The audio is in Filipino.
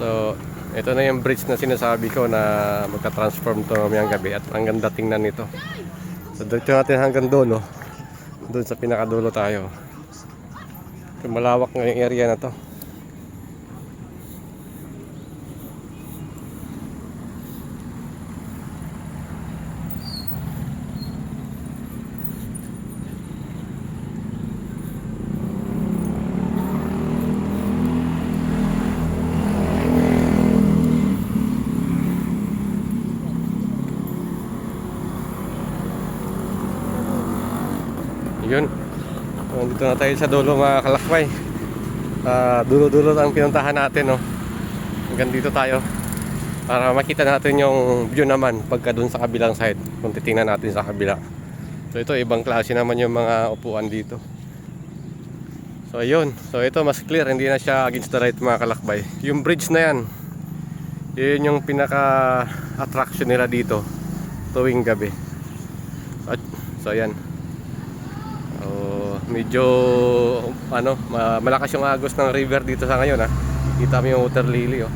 So, ito na yung bridge na sinasabi ko na magka-transform to mamayang gabi at ang ganda tingnan nito. So, dito natin hanggang dulo. Doon sa pinakadulo tayo. So, malawak nga yung area na to. Yun. Dito na tayo sa dulo mga kalakbay. Dulo-dulo ang pinuntahan natin, no. Hanggang dito tayo para makita natin yung view naman pagka dun sa kabilang side. Kung titingnan natin sa kabila. So ito ibang klase naman yung mga upuan dito. So ayun. So ito mas clear, hindi na siya against the light mga kalakbay. Yung bridge na yan, yun yung pinaka attraction nila dito tuwing gabi. So ayan. Medyo malakas yung agos ng river dito sa ngayon, ha. Kita mo yung water lily, oh.